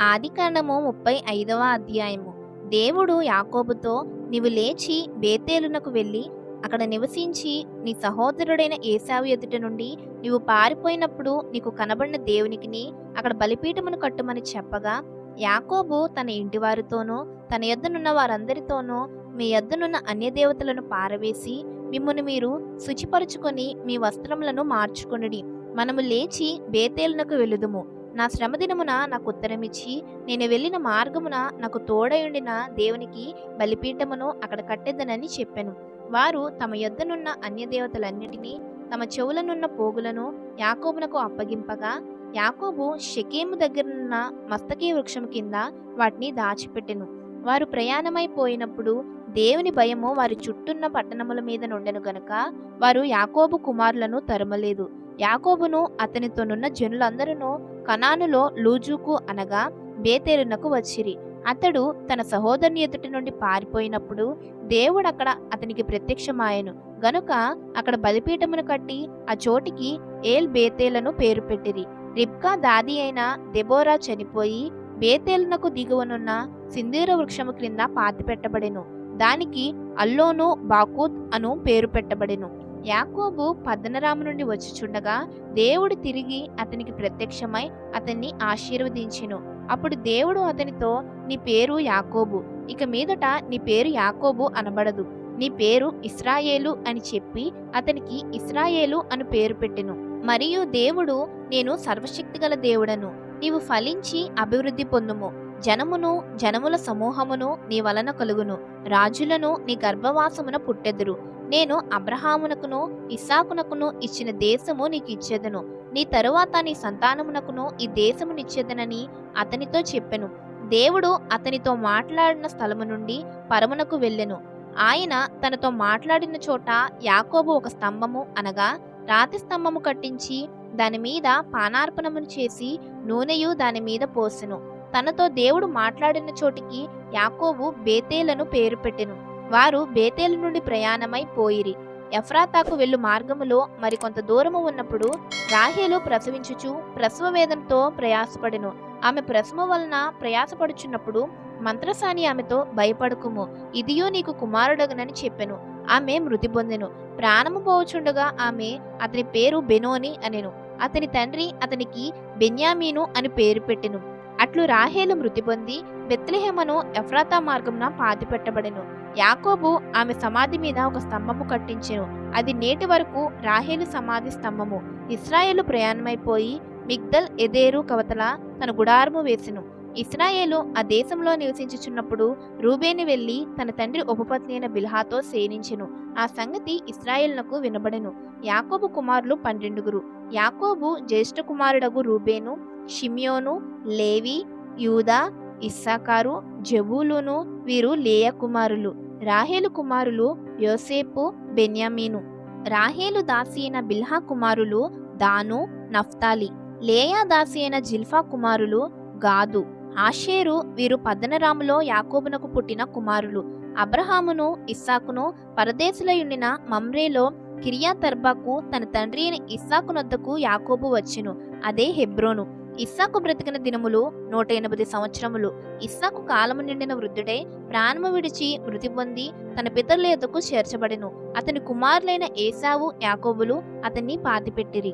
ఆదికాండము 35వ అధ్యాయము. దేవుడు యాకోబుతో, నీవు లేచి బేతేలునకు వెళ్ళి అక్కడ నివసించి నీ సహోదరుడైన ఏశావు ఎదుట నుండి నీవు పారిపోయినప్పుడు నీకు కనబడిన దేవునికిని అక్కడ బలిపీఠమును కట్టుమని చెప్పగా, యాకోబు తన ఇంటివారితోనూ తన యొద్దనున్న వారందరితోనూ, మీ యొద్దనున్న అన్యదేవతలను పారవేసి మిమ్మును మీరు శుచిపరుచుకొని మీ వస్త్రములను మార్చుకొనుడి. మనము లేచి బేతేలునకు వెళుదుము. నా శ్రమదినమున నాకు ఉత్తరమిచ్చి నేను వెళ్ళిన మార్గమున నాకు తోడయుండిన దేవునికి బలిపీఠమును అక్కడ కట్టెదనని చెప్పెను. వారు తమ యొద్దనున్న అన్యదేవతలన్నిటినీ తమ చెవులనున్న పోగులను యాకోబునకు అప్పగింపగా, యాకోబు షెకెము దగ్గరనున్న మస్తకి వృక్షము కింద వాటిని దాచిపెట్టెను. వారు ప్రయాణమైపోయినప్పుడు దేవుని భయము వారి చుట్టూన్న పట్టణముల మీద నుండెను గనుక వారు యాకోబు కుమారులను తరుమలేదు. యాకోబును అతనితోనున్న జనులందరూ కనానులో లూజుకు అనగా బేతేలునకు వచ్చిరి. అతడు తన సహోదరుని ఎదుటి నుండి పారిపోయినప్పుడు దేవుడు అక్కడ అతనికి ప్రత్యక్షమాయెను గనుక అక్కడ బలిపీఠమును కట్టి ఆ చోటికి ఏల్ బేతేలను పేరు పెట్టిరి. రిబ్కా దాది అయిన దెబోరా చనిపోయి బేతేలునకు దిగువనున్న సింధూర వృక్షము క్రింద పాతిపెట్టబడెను. దానికి అల్లోను బాకూత్ అను పేరు పెట్టబడెను. యాకోబు పద్దనరాము నుండి వచ్చుచుండగా దేవుడు తిరిగి అతనికి ప్రత్యక్షమై అతన్ని ఆశీర్వదించెను. అప్పుడు దేవుడు అతనితో, నీ పేరు యాకోబు, ఇక మీదట నీ పేరు యాకోబు అనబడదు, నీ పేరు ఇశ్రాయేలు అని చెప్పి అతనికి ఇశ్రాయేలు అని పేరు పెట్టెను. మరియు దేవుడు, నేను సర్వశక్తిగల దేవుడను, నీవు ఫలించి అభివృద్ధి పొందుము, జనమును జనముల సమూహమును నీ వలన కలుగును, రాజులను నీ గర్భవాసమున పుట్టెదురు. నేను అబ్రహామునకును ఇస్సాకునకును ఇచ్చిన దేశము నీకు ఇచ్చేదను, నీ తరువాత నీ సంతానమునకును ఈ దేశమునిచ్చేదనని అతనితో చెప్పెను. దేవుడు అతనితో మాట్లాడిన స్థలము నుండి పరమునకు వెళ్ళెను. ఆయన తనతో మాట్లాడిన చోట యాకోబు ఒక స్తంభము అనగా రాతి స్తంభము కట్టించి దాని మీద పానార్పణమును చేసి నూనెయు దాని మీద పోసెను. తనతో దేవుడు మాట్లాడిన చోటికి యాకోబు బేతేలను పేరు పెట్టెను. వారు బేతేలు నుండి ప్రయాణమై పోయిరి. ఎఫ్రాతాకు వెళ్ళు మార్గములో మరికొంత దూరము ఉన్నప్పుడు రాహేలు ప్రసవించుచు ప్రసవ వేదనతో ప్రయాసపడెను. ఆమె ప్రసవ వలన ప్రయాసపడుచున్నప్పుడు మంత్రసాని ఆమెతో, భయపడకుము, ఇదియో నీకు కుమారుడగనని చెప్పెను. ఆమె మృతి పొందెను. ప్రాణము పోవచుండగా ఆమె అతని పేరు బెనోని అనెను. అతని తండ్రి అతనికి బెన్యామీను అని పేరు పెట్టెను. అట్లు రాహేలు మృతి పొంది బెత్లెహేమును ఎఫ్రాతా మార్గమున పాతిపెట్టబడెను. యాకోబు ఆమె సమాధి మీద ఒక స్తంభము కట్టించెను. అది నేటి వరకు రాహేలు సమాధి స్తంభము. ఇశ్రాయేలు ప్రయాణమైపోయి మిగ్దల్ ఎదేరు కవతల తన గుడారము వేసెను. ఇశ్రాయేలు ఆ దేశంలో నివసించుచున్నప్పుడు రూబేను వెళ్లి తన తండ్రి ఉపపత్ని అయిన బిల్హాతో సేనించెను. ఆ సంగతి ఇశ్రాయేలునకు వినబడెను. యాకోబు కుమారులు 12. యాకోబు జ్యేష్ఠ కుమారుడగు రూబేను, షిమ్యోను, లేవి, యూదా, ఇస్సాకారు, జబూలును వీరు లేయా కుమారులు. రాహేలు కుమారులు యోసేపు, బెన్యామీను. రాహేలు దాసి అయిన బిల్హా కుమారులు దాను, నఫ్తాలి. లేయా దాసి అయిన జిల్ఫా కుమారులు గాదు, ఆషేరు. వీరు పద్దనరాములో యాకోబునకు పుట్టిన కుమారులు. అబ్రహామును ఇస్సాకును పరదేశులయుండిన మమ్రేలో కిర్యాతర్బాకు తన తండ్రి అయిన ఇస్సాకునొద్దకు యాకోబు వచ్చెను. అదే హెబ్రోను. ఇస్సాకు బ్రతికిన దినములు 180 సంవత్సరములు. ఇస్సాకు కాలము నిండిన వృద్ధుడై ప్రాణము విడిచి మృతి పొంది తన పితరుల యొద్దకు చేర్చబడెను. అతని కుమారులైన ఏశావు, యాకోబులు అతన్ని పాతిపెట్టిరి.